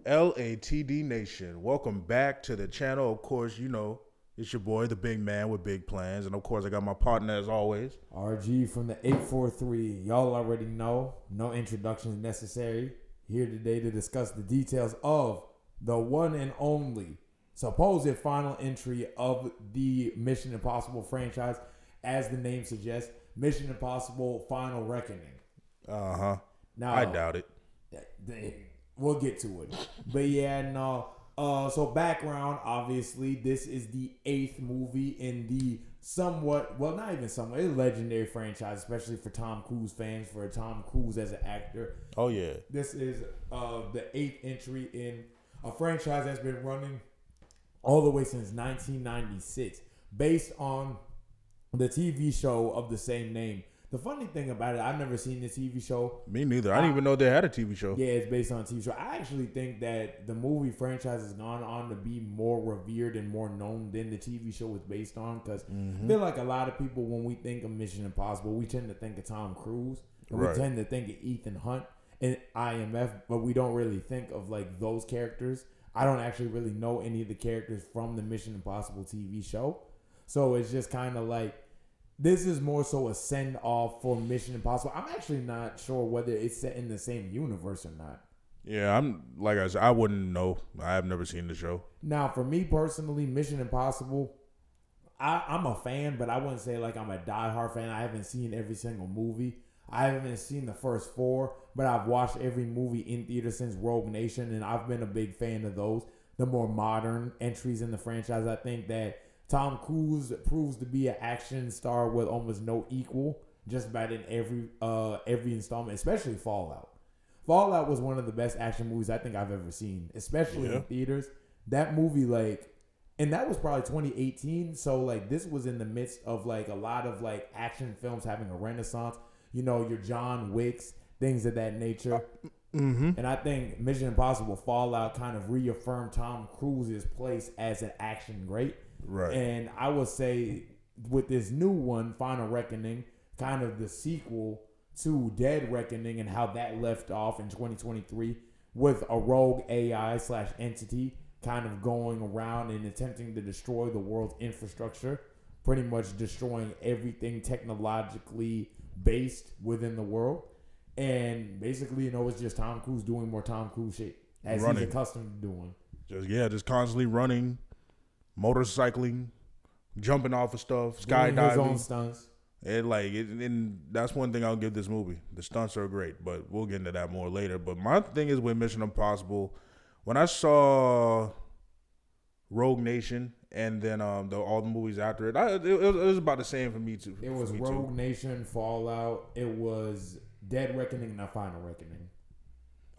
LATD Nation. Welcome back to the channel. Of course, you know, it's your boy, the big man with big plans. And of course, I got my partner as always. RG from the 843. Y'all already know. No introductions necessary. Here today to discuss the details of the one and only supposed final entry of the Mission Impossible franchise. As the name suggests, Mission Impossible Final Reckoning. Uh-huh. Now, I doubt it. We'll get to it. But yeah, no. So background, obviously, this is the 8th movie in the somewhat, well, not even somewhat, it's a legendary franchise, especially for Tom Cruise fans, for Tom Cruise as an actor. Oh, yeah. This is the 8th entry in a franchise that's been running all the way since 1996, based on the TV show of the same name. The funny thing about it, I've never seen the TV show. Me neither. I didn't even know they had a TV show. Yeah, it's based on a TV show. I actually think that the movie franchise has gone on to be more revered and more known than the TV show was based on. Because I feel like a lot of people, when we think of Mission Impossible, we tend to think of Tom Cruise. And Right. we tend to think of Ethan Hunt and IMF, but we don't really think of like those characters. I don't actually really know any of the characters from the Mission Impossible TV show. So it's just kind of like, this is more so a send-off for Mission Impossible. I'm actually not sure whether it's set in the same universe or not. Yeah, like I said, I wouldn't know. I have never seen the show. Now, for me personally, Mission Impossible, I'm a fan, but I wouldn't say like I'm a diehard fan. I haven't seen every single movie. I haven't seen the first 4, but I've watched every movie in theater since Rogue Nation, and I've been a big fan of those. The more modern entries in the franchise, I think that Tom Cruise proves to be an action star with almost no equal, just about in every installment, especially Fallout. Fallout was one of the best action movies I think I've ever seen, especially in theaters. That movie, and that was probably 2018. So, this was in the midst of, a lot of, action films having a renaissance. You know, your John Wicks, things of that nature. And I think Mission Impossible Fallout kind of reaffirmed Tom Cruise's place as an action great. Right. And I would say with this new one, Final Reckoning, kind of the sequel to Dead Reckoning and how that left off in 2023 with a rogue AI/entity kind of going around and attempting to destroy the world's infrastructure, pretty much destroying everything technologically based within the world. And basically, it's just Tom Cruise doing more Tom Cruise shit as he's accustomed to doing. Just constantly running, motorcycling, jumping off of stuff, skydiving. His own stunts. And that's one thing I'll give this movie. The stunts are great, but we'll get into that more later. But my thing is with Mission Impossible, when I saw Rogue Nation and then all the movies after it, it was about the same for me too. It was Rogue Nation, Fallout. It was Dead Reckoning, and Final Reckoning.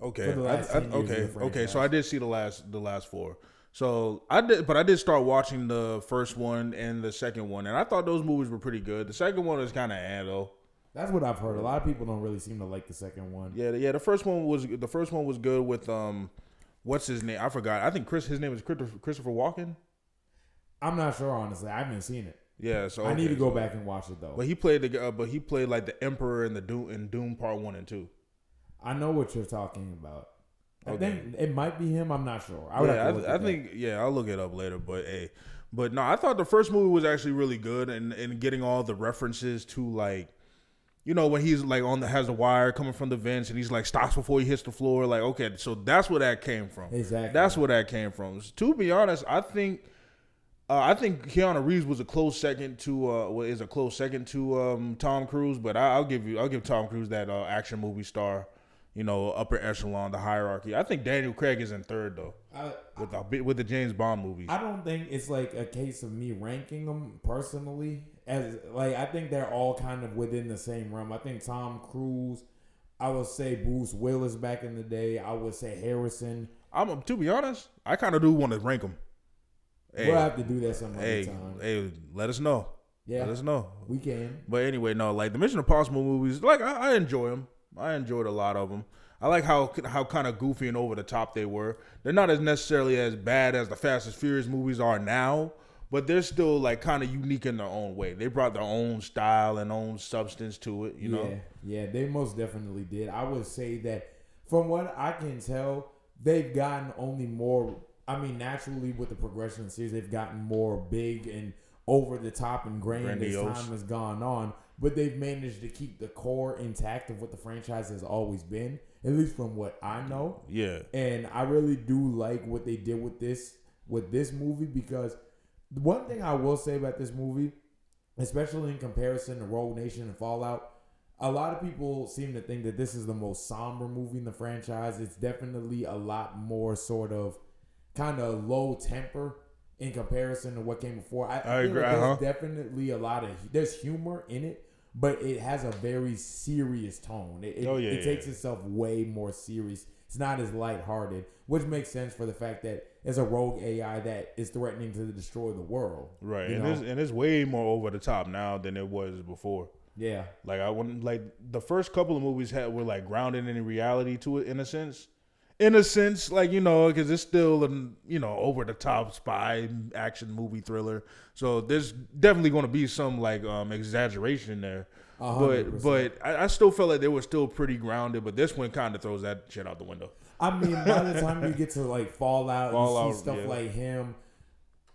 Okay, For the last 10 years of the okay. So I did see the last 4. So I did start watching the first one and the second one, and I thought those movies were pretty good. The second one was kind of though. That's what I've heard. A lot of people don't really seem to like the second one. Yeah. The first one was good with what's his name? I forgot. I think his name is Christopher Walken. I'm not sure, honestly. I haven't seen it. Yeah, so I need to go back and watch it though. But he played like the Emperor in Doom Part 1 and 2. I know what you're talking about. I Okay. think it might be him. I'm not sure. I think I'll look it up later. But no, I thought the first movie was actually really good, and getting all the references to when he's has the wire coming from the vents and he's stops before he hits the floor. Okay, so that's where that came from. Exactly. That's where that came from. To be honest, I think Keanu Reeves was a close second to Tom Cruise, but I'll give Tom Cruise that action movie star, upper echelon, the hierarchy. I think Daniel Craig is in third though, with the James Bond movies. I don't think it's a case of me ranking them personally. As I think they're all kind of within the same realm. I think Tom Cruise, I would say Bruce Willis back in the day. I would say Harrison. To be honest, I kind of do want to rank them. We'll have to do that some other time. Hey, let us know. Yeah, let us know. We can. But anyway, no, the Mission Impossible movies, I enjoy them. I enjoyed a lot of them. I like how kind of goofy and over the top they were. They're not as necessarily as bad as the Fast and Furious movies are now, but they're still kind of unique in their own way. They brought their own style and own substance to it, you know? Yeah, they most definitely did. I would say that from what I can tell, they've gotten only more. I mean, naturally with the progression of the series, they've gotten more big and over the top and grand as Grandiose. time has gone on. But they've managed to keep the core intact of what the franchise has always been, at least from what I know. Yeah. And I really do like what they did with this movie, because one thing I will say about this movie, especially in comparison to Rogue Nation and Fallout, a lot of people seem to think that this is the most somber movie in the franchise. It's definitely a lot more sort of kind of low temper in comparison to what came before. I feel agree. like there's definitely a lot of there's humor in it, but it has a very serious tone. It takes itself way more serious. It's not as lighthearted, which makes sense for the fact that it's a rogue AI that is threatening to destroy the world. Right, you and it's way more over the top now than it was before. Yeah, Like I wouldn't like the first couple of movies were like grounded in reality to it in a sense. Like, you know, because it's still an, you know, over the top spy action movie thriller. So there's definitely going to be some like exaggeration there. 100%. But I still felt like they were still pretty grounded. But this one kind of throws that shit out the window. I mean, by the time you get to like Fallout, you see stuff yeah. like him.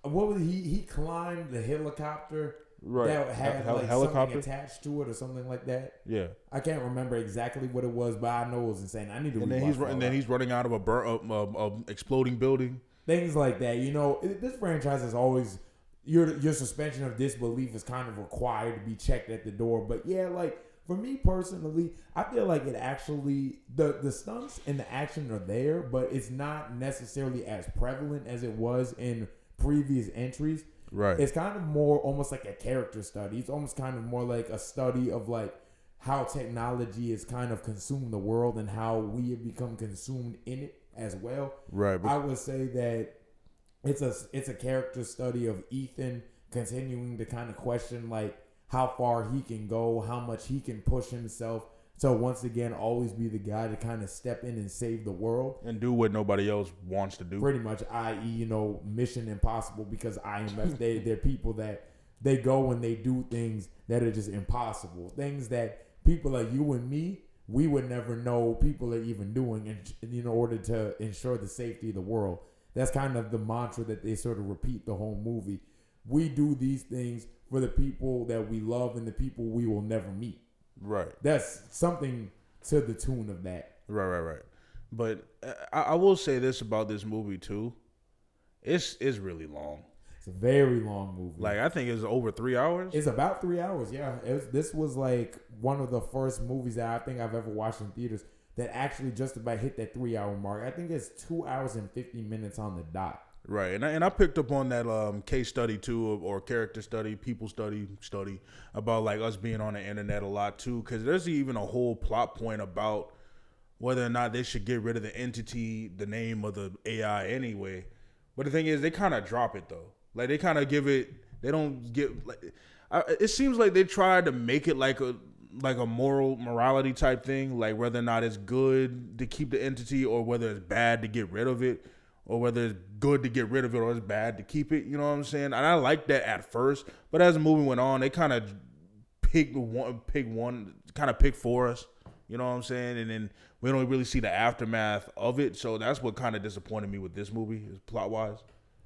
What was he climbed the helicopter Right. that had like helicopter something attached to it or something like that. Yeah. I can't remember exactly what it was, but I know it was insane. I need to. And then he's running out of a exploding building. Things like that. You know, this franchise is always your suspension of disbelief is kind of required to be checked at the door. But yeah, like for me personally, I feel like it actually the stunts and the action are there, but it's not necessarily as prevalent as it was in previous entries. Right. It's kind of more almost like a character study. It's almost kind of more like a study of like how technology has kind of consumed the world and how we have become consumed in it as well. Right. I would say that it's a character study of Ethan continuing to kind of question like how far he can go, how much he can push himself to once again always be the guy to kind of step in and save the world and do what nobody else wants to do. Pretty much, i.e., you know, Mission Impossible, because IMF they're people that they go and they do things that are just impossible, things that people like you and me, we would never know people are even doing in order to ensure the safety of the world. That's kind of the mantra that they sort of repeat the whole movie. We do these things for the people that we love and the people we will never meet. Right. That's something to the tune of that. Right. But I will say this about this movie too. It's really long. It's a very long movie. Like I think it's over 3 hours. It's about 3 hours. Yeah. This was like one of the first movies that I think I've ever watched in theaters that actually just about hit that 3 hour mark. I think it's 2 hours and 50 minutes on the dot. Right, and I picked up on that case study too, or character study, people study about like us being on the internet a lot too, because there's even a whole plot point about whether or not they should get rid of the entity, the name of the AI anyway. But the thing is, they kind of drop it though. Like they kind of give it, they don't give. Like, it seems like they tried to make it like a morality type thing, like whether or not it's good to keep the entity or whether it's bad to get rid of it. Or whether it's good to get rid of it or it's bad to keep it, you know what I'm saying? And I liked that at first, but as the movie went on, they kind of picked for us, you know what I'm saying? And then we don't really see the aftermath of it, so that's what kind of disappointed me with this movie, is plot-wise.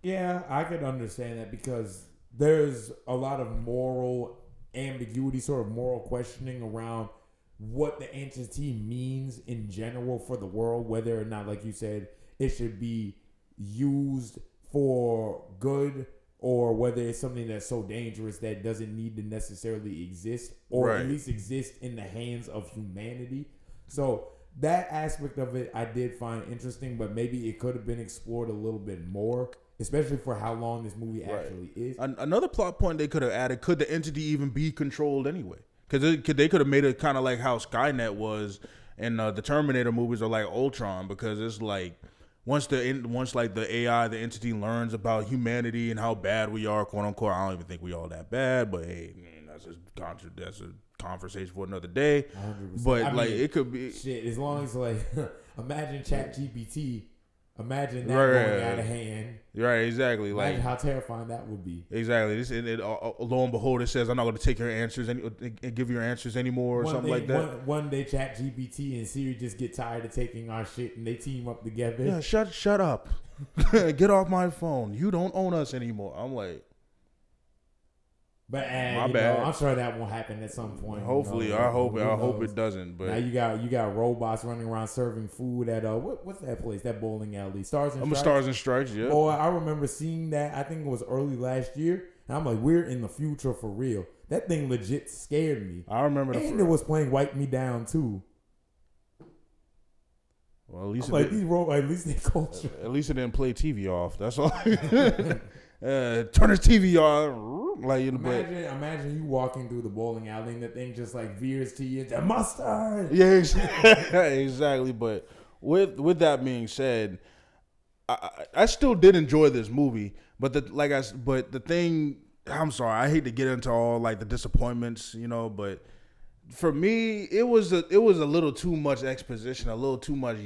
Yeah, I could understand that because there's a lot of moral ambiguity, sort of moral questioning around what the entity means in general for the world, whether or not, like you said, it should be used for good or whether it's something that's so dangerous that doesn't need to necessarily exist or Right. at least exist in the hands of humanity. So that aspect of it I did find interesting, but maybe it could have been explored a little bit more, especially for how long this movie actually is. Another plot point they could have added, could the entity even be controlled anyway? Because they could have made it kind of like how Skynet was in the Terminator movies, or like Ultron, because it's like once like the AI, the entity learns about humanity and how bad we are, quote unquote. I don't even think we all that bad, but hey, man, that's a conversation for another day. 100%. But it could be shit. As long as like imagine ChatGPT Imagine that Right, going right, out of right. hand. Right, exactly. Imagine Like how terrifying that would be. exactly. Lo and behold, it says I'm not going to take your answers and give your answers anymore or something like that. One day, Chat GPT and Siri just get tired of taking our shit and they team up together. Yeah, shut up. Get off my phone. You don't own us anymore. I'm like, But my bad. I'm sure that won't happen at some point. Hopefully, Who I hope knows? it doesn't. Now But you got robots running around serving food at what's that place? That bowling alley, Stars and I'm a Stripes? Stars and Stripes. Yeah. Boy, I remember seeing that. I think it was early last year. And I'm like, we're in the future for real. That thing legit scared me. I remember And it was playing Wipe Me Down too. Well, at least I'm like these robots, at least they culture. At least it didn't play TV off. That's all. Turn his TV on. Like you know, but Imagine you walking through the bowling alley and the thing just like veers to you. The mustard. yeah, exactly. But with that being said, I still did enjoy this movie. But the thing, I'm sorry, I hate to get into all like the disappointments, you know, but for me, it was a little too much exposition, a little too much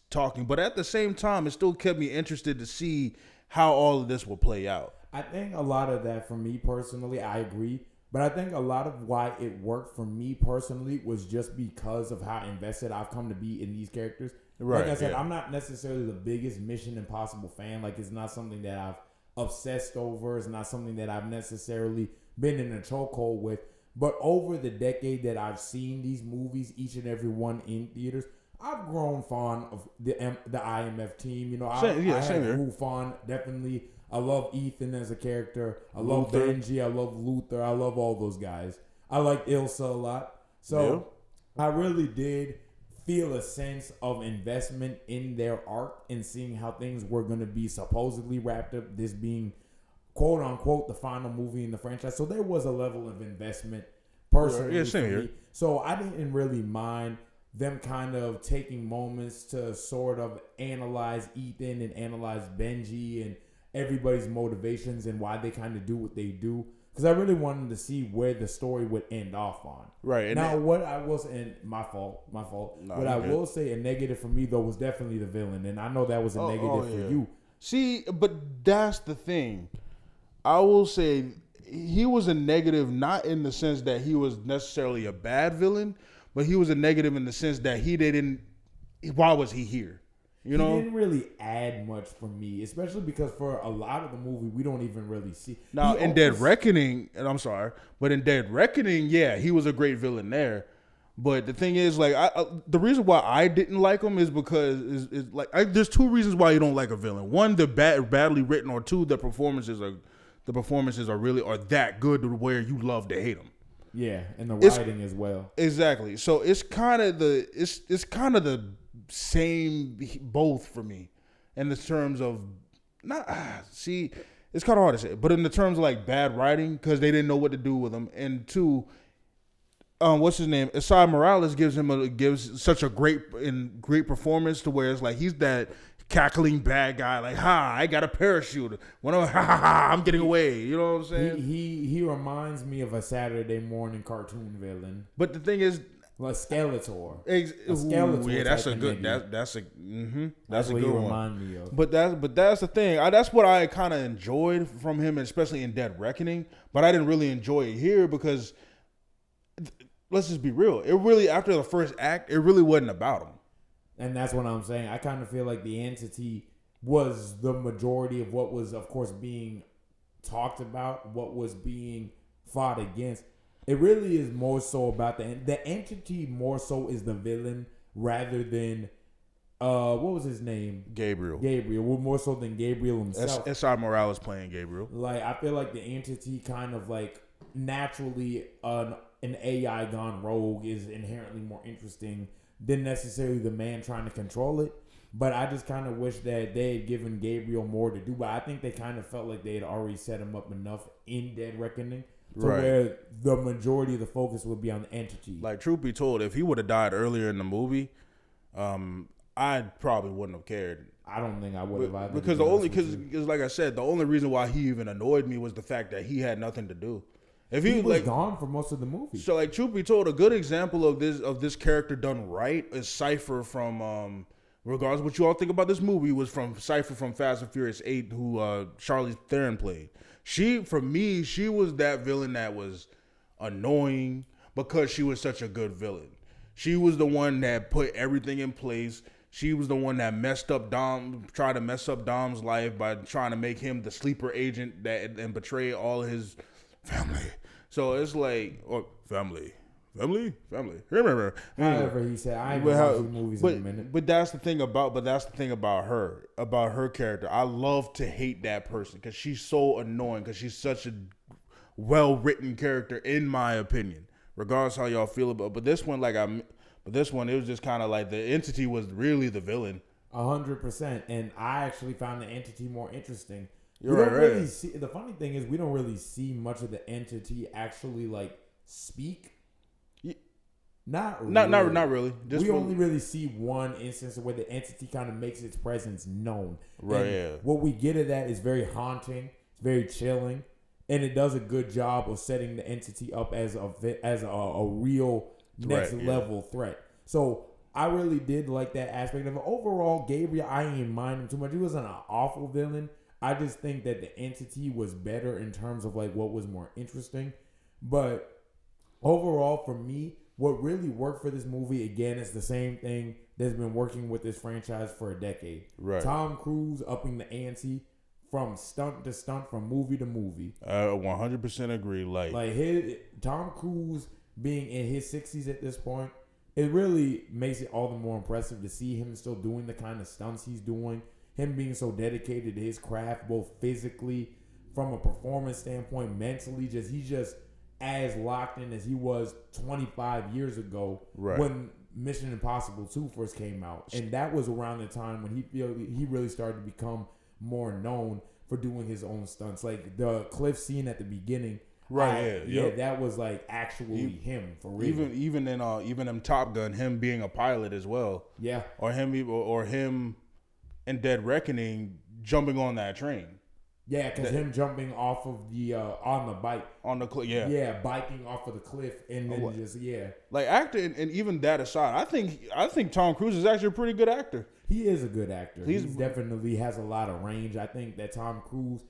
talking. But at the same time, it still kept me interested to see how all of this will play out. I think a lot of that for me personally, I agree. But I think a lot of why it worked for me personally was just because of how invested I've come to be in these characters. Right, Like I said, yeah. I'm not necessarily the biggest Mission Impossible fan. Like it's not something that I've obsessed over. It's not something that I've necessarily been in a chokehold with. But over the decade that I've seen these movies, each and every one in theaters, I've grown fond of the IMF team. You know, I Same had here. grew fond, definitely. I love Ethan as a character. I love Luther. Benji. I love Luther. I love all those guys. I like Ilsa a lot. So I really did feel a sense of investment in their arc and seeing how things were going to be supposedly wrapped up. This being quote unquote the final movie in the franchise. So there was a level of investment personally Yeah, for same here. me. So I didn't really mind them kind of taking moments to sort of analyze Ethan and analyze Benji and everybody's motivations and why they kind of do what they do. Because I really wanted to see where the story would end off on. Right. And Now, what I will say, and my fault. No, What I you're good. will say, a negative for me though was definitely the villain, and I know that was a negative for you. See, but that's the thing. I will say he was a negative, not in the sense that he was necessarily a bad villain, but he was a negative in the sense that he didn't. Why was he here? You He know. didn't really add much for me, especially because for a lot of the movie we don't even really see. Now He in Dead almost- Reckoning, and I'm sorry, but in Dead Reckoning, yeah, he was a great villain there. But the thing is, like, the reason why I didn't like him is because there's two reasons why you don't like a villain. One, they're badly written, or two, the performances are that good to where you love to hate them. Yeah, and the It's- writing as well. Exactly. So it's kind of the same both for me, in the terms of see, it's kind of hard to say, but in the terms of like bad writing because they didn't know what to do with him, and two, what's his name? Asai Morales gives such a great performance to where it's like he's that cackling bad guy, like I got a parachute. When I'm getting away, you know what I'm saying? He reminds me of a Saturday morning cartoon villain, But the thing is, like Skeletor. Skeletor. Yeah, that's type a of good. nigga. That's a That's a what good he one. remind me of. But that's the thing. That's what I kind of enjoyed from him, especially in Dead Reckoning. But I didn't really enjoy it here because let's just be real. It really, after the first act, it really wasn't about him. And that's what I'm saying. I kind of feel like the entity was the majority of what was, of course, being talked about, what was being fought against. It really is more so about the entity more so is the villain rather than what was his name? Gabriel. Well, more so than Gabriel himself. S.I. Morales playing Gabriel. Like I feel like the entity kind of like naturally an AI gone rogue is inherently more interesting than necessarily the man trying to control it. But I just kind of wish that they had given Gabriel more to do. But I think they kind of felt like they had already set him up enough in Dead Reckoning to Right. where the majority of the focus would be on the entity. Like, truth be told, if he would have died earlier in the movie, I probably wouldn't have cared. I don't think I would have either. Because like I said, the only reason why he even annoyed me was the fact that he had nothing to do. If he he was like gone for most of the movie. so, like, truth be told, a good example of this character done right is Cypher from regardless of what you all think about this movie, was from Cypher from Fast and Furious 8, who Charlize Theron played. For me, she was that villain that was annoying because she was such a good villain. She was the one that put everything in place. She was the one that messed up tried to mess up Dom's life by trying to make him the sleeper agent and betray all his family. So it's like, family. Remember? However, he said, I ain't gonna watch these movies in a minute. But that's the thing about her character. I love to hate that person because she's so annoying. Because she's such a well-written character, in my opinion. Regardless how y'all feel about, but this one, it was just kind of like the entity was really the villain. 100%, and I actually found the entity more interesting. Right. The funny thing is, we don't really see much of the entity actually like speak. Not really. We only really see one instance where the entity kind of makes its presence known. Right. And yeah. what we get of that is very haunting. It's very chilling. And it does a good job of setting the entity up as a real next level threat. So I really did like that aspect of it. Overall, Gabriel, I ain't mind him too much. He wasn't an awful villain. I just think that the entity was better in terms of like what was more interesting. But overall, for me, what really worked for this movie, again, is the same thing that's been working with this franchise for a decade. Right. Tom Cruise upping the ante from stunt to stunt, from movie to movie. 100% agree. Tom Cruise being in his 60s at this point, it really makes it all the more impressive to see him still doing the kind of stunts he's doing. Him being so dedicated to his craft, both physically, from a performance standpoint, mentally, he's just as locked in as he was 25 years ago when Mission Impossible 2 first came out. And that was around the time when he really started to become more known for doing his own stunts. Like the cliff scene at the beginning. Right. That was like actually him for real. Even in Top Gun, him being a pilot as well. Yeah. Or him in Dead Reckoning jumping on that train. Yeah, because him jumping off of the on the bike. On the cliff, yeah. Yeah, biking off of the cliff and then Like acting, and even that aside, I think Tom Cruise is actually a pretty good actor. He is a good actor. He definitely has a lot of range. I think that Tom Cruise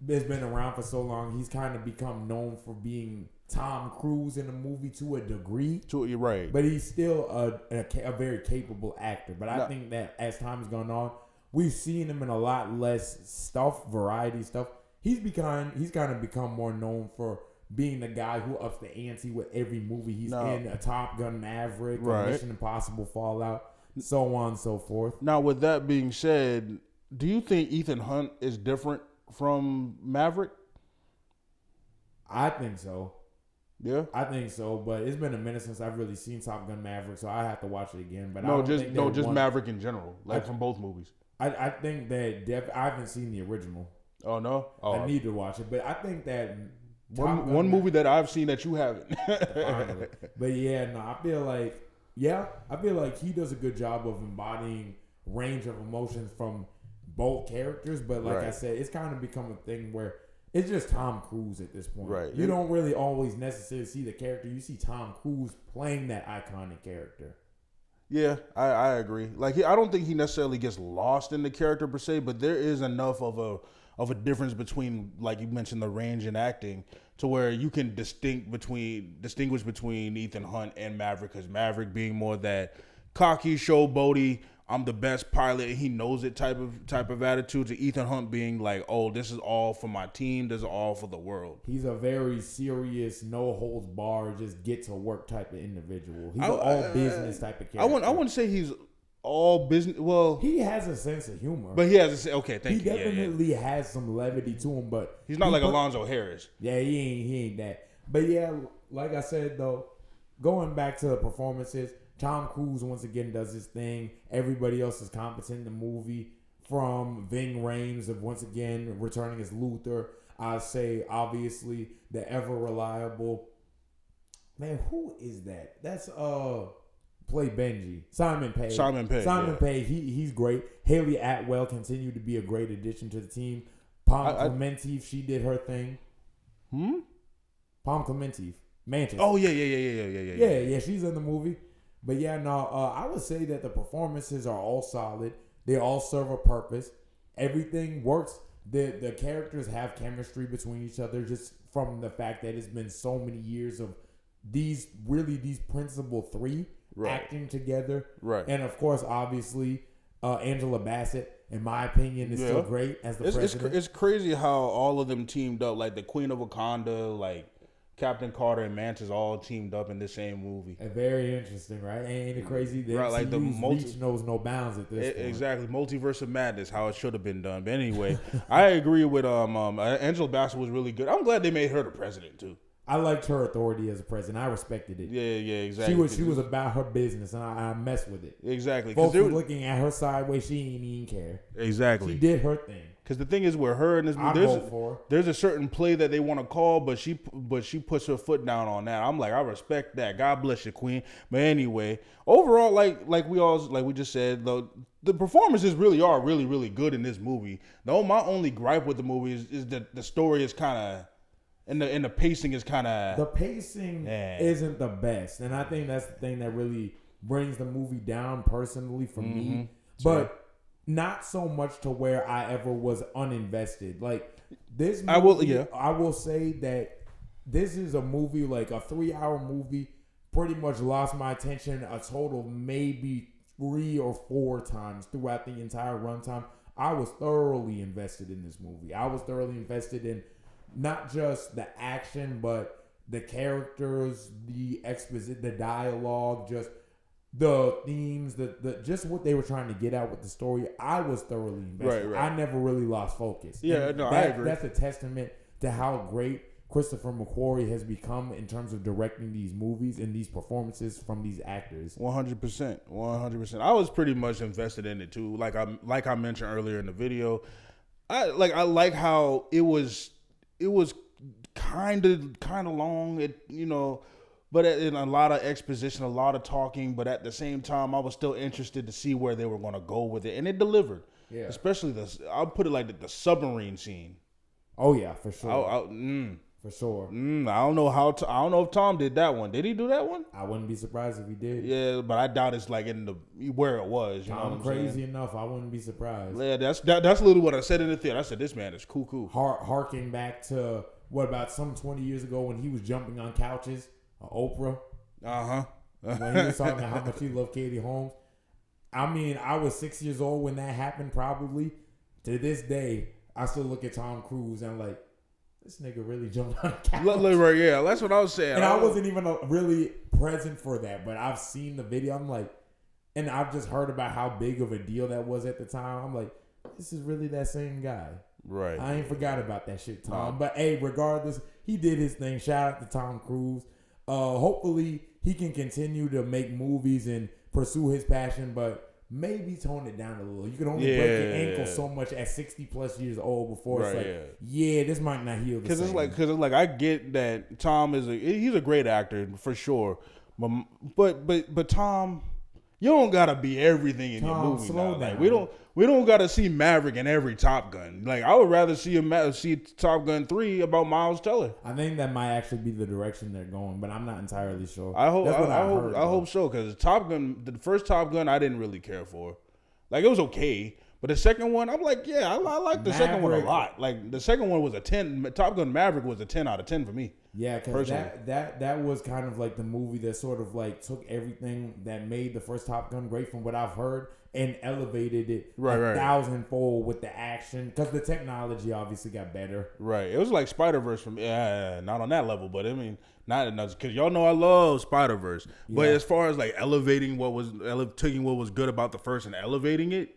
has been around for so long. He's kind of become known for being Tom Cruise in a movie to a degree. You're right. But he's still a very capable actor. But I think that as time has gone on, we've seen him in a lot less variety stuff. He's kind of become more known for being the guy who ups the ante with every movie he's in. A Top Gun Maverick, a Mission Impossible Fallout, so on and so forth. Now, with that being said, do you think Ethan Hunt is different from Maverick? I think so. Yeah, I think so, but it's been a minute since I've really seen Top Gun Maverick, so I have to watch it again. But just Maverick in general, from both movies. I think that I haven't seen the original. Oh no, I need to watch it, but I think that one movie that I've seen that you haven't. But yeah, no, I feel like he does a good job of embodying range of emotions from both characters. But like I said, it's kind of become a thing where it's just Tom Cruise at this point. Right. You don't really always necessarily see the character. You see Tom Cruise playing that iconic character. Yeah, I agree. Like I don't think he necessarily gets lost in the character per se, but there is enough of a difference between, like you mentioned, the range and acting to where you can distinguish between Ethan Hunt and Maverick, because Maverick being more that cocky, showboaty, I'm the best pilot, and he knows it type of attitude, to Ethan Hunt being like, oh, this is all for my team, this is all for the world. He's a very serious, no holds barred, just get to work type of individual. He's an all business type of character. I wouldn't say he's all business. Well, he has a sense of humor, but he has a okay. Thank you. He definitely has some levity to him, but he's not like Alonzo Harris. Yeah, he ain't that. But yeah, like I said though, going back to the performances, Tom Cruise once again does his thing. Everybody else is competent in the movie. From Ving Rhames of once again returning as Luther. I say obviously the ever reliable man. Who is that? That's play Benji. Simon Pegg. Simon Pegg. He's great. Haley Atwell continued to be a great addition to the team. Pom Clemente, she did her thing. Pom Clemente. Manchester. Oh yeah. Yeah, she's in the movie. But yeah, no, I would say that the performances are all solid. They all serve a purpose. Everything works. The characters have chemistry between each other just from the fact that it's been so many years of these principal three acting together. Right. And of course, obviously, Angela Bassett, in my opinion, is still great as the president. It's crazy how all of them teamed up, like the Queen of Wakanda, like Captain Carter and Mantis all teamed up in the same movie. Very interesting, right? Ain't it crazy? The right, like the reach knows no bounds at this point. Exactly, Multiverse of Madness, how it should have been done. But anyway, I agree with Angela Bassett was really good. I'm glad they made her the president too. I liked her authority as a president. I respected it. Yeah, exactly. She was about her business, and I messed with it. Exactly. Folks were looking at her sideways. She ain't even care. Exactly. She did her thing. Because the thing is, with her in this movie, there's a certain play that they want to call, but she puts her foot down on that. I'm like, I respect that. God bless you, Queen. But anyway, overall, like we just said, the performances really are really, really good in this movie. My only gripe with the movie is that the story is kind of. And the pacing is kind of... The pacing isn't the best. And I think that's the thing that really brings the movie down personally for me. But not so much to where I ever was uninvested. Like, this movie, I will say that this is a movie, like a 3-hour movie, pretty much lost my attention a total maybe 3 or 4 times throughout the entire runtime. I was thoroughly invested in this movie. I was thoroughly invested in not just the action, but the characters, the exposition, the dialogue, just the themes, the just what they were trying to get out with the story. I was thoroughly invested. Right. I never really lost focus. Yeah, no, I agree. That's a testament to how great Christopher McQuarrie has become in terms of directing these movies and these performances from these actors. 100%. I was pretty much invested in it too. Like I mentioned earlier in the video, I like how it was kind of long, but in a lot of exposition, a lot of talking. But at the same time, I was still interested to see where they were going to go with it, and it delivered. Yeah, especially I'll put it like the submarine scene. Oh yeah, for sure. For sure. I don't know I don't know if Tom did that one. Did he do that one? I wouldn't be surprised if he did. Yeah, but I doubt it's like in where it was. You know what I'm crazy saying? enough. I wouldn't be surprised. Yeah, that's literally what I said in the theater. I said this man is cool. Harking back to what about some 20 years ago when he was jumping on couches, Oprah. When he was talking about how much he loved Katie Holmes. I mean, I was 6 years old when that happened. Probably to this day, I still look at Tom Cruise and I'm like, this nigga really jumped on couch. Right, yeah, that's what I was saying. And I wasn't even really present for that, but I've seen the video. I'm like, and I've just heard about how big of a deal that was at the time. I'm like, this is really that same guy. Right. I ain't forgot about that shit, Tom. But hey, regardless, he did his thing. Shout out to Tom Cruise. Hopefully he can continue to make movies and pursue his passion, but maybe tone it down a little. You can only break your ankle so much at 60 plus years old before it's like, this might not heal the same. Because it's like I get that Tom he's a great actor for sure, but Tom, you don't gotta be everything in your movie. Slow down. Like we don't gotta see Maverick in every Top Gun. Like I would rather see Top Gun 3 about Miles Teller. I think that might actually be the direction they're going, but I'm not entirely sure. I hope so, because Top Gun, the first Top Gun, I didn't really care for. Like it was okay, but the second one, I'm like, I like the second one a lot. Like the second one was a 10. Top Gun Maverick was a 10 out of 10 for me. Yeah, because that was kind of like the movie that sort of like took everything that made the first Top Gun great from what I've heard and elevated it a thousandfold with the action, because the technology obviously got better. Right. It was like Spider-Verse from not on that level, but I mean not enough, because y'all know I love Spider-Verse. Yeah. But as far as like taking what was good about the first and elevating it,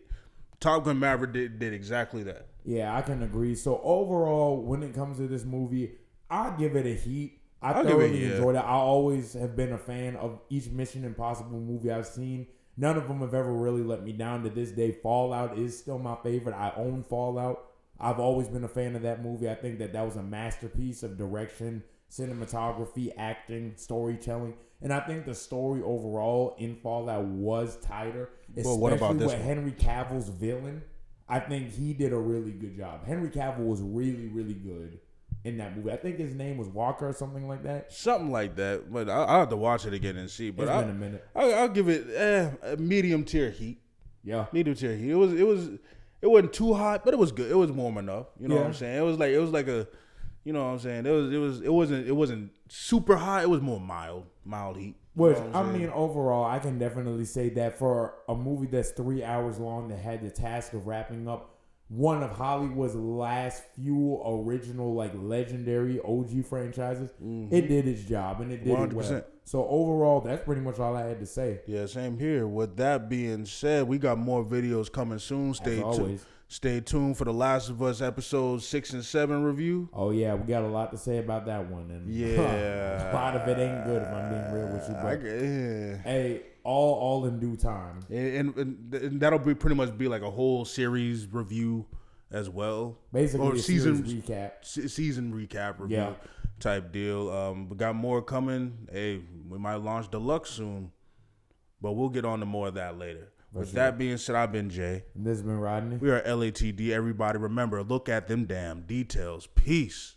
Top Gun Maverick did exactly that. Yeah, I can agree. So overall, when it comes to this movie, I give it a heat. I thoroughly enjoyed it. I always have been a fan of each Mission Impossible movie I've seen. None of them have ever really let me down to this day. Fallout is still my favorite. I own Fallout. I've always been a fan of that movie. I think that was a masterpiece of direction, cinematography, acting, storytelling. And I think the story overall in Fallout was tighter, especially with Henry Cavill's villain. I think he did a really good job. Henry Cavill was really, really good. in that movie. I think his name was Walker or something like that. Something like that. But I'll have to watch it again and see. But It's been a minute. I'll give it a medium tier heat. Yeah. Medium tier heat. It wasn't too hot, but it was good. It was warm enough. You know what I'm saying? It was like a, you know what I'm saying? It wasn't super hot. It was more mild heat. Which, I mean, overall, I can definitely say that for a movie that's 3 hours long that had the task of wrapping up one of Hollywood's last few original, like, legendary OG franchises, it did its job, and it did 100%. It well. So, overall, that's pretty much all I had to say. Yeah, same here. With that being said, we got more videos coming soon. Stay tuned for The Last of Us episodes 6 and 7 review. Oh, yeah, we got a lot to say about that one. And yeah. a lot of it ain't good, if I'm being real with you. But, hey, all in due time. And that'll be pretty much be like a whole series review as well. Basically, or a season recap. Season recap review type deal. We got more coming. Hey, we might launch Deluxe soon. But we'll get on to more of that later. With that being said, I've been Jay. And this has been Rodney. We are LATD. Everybody remember, look at them damn details. Peace.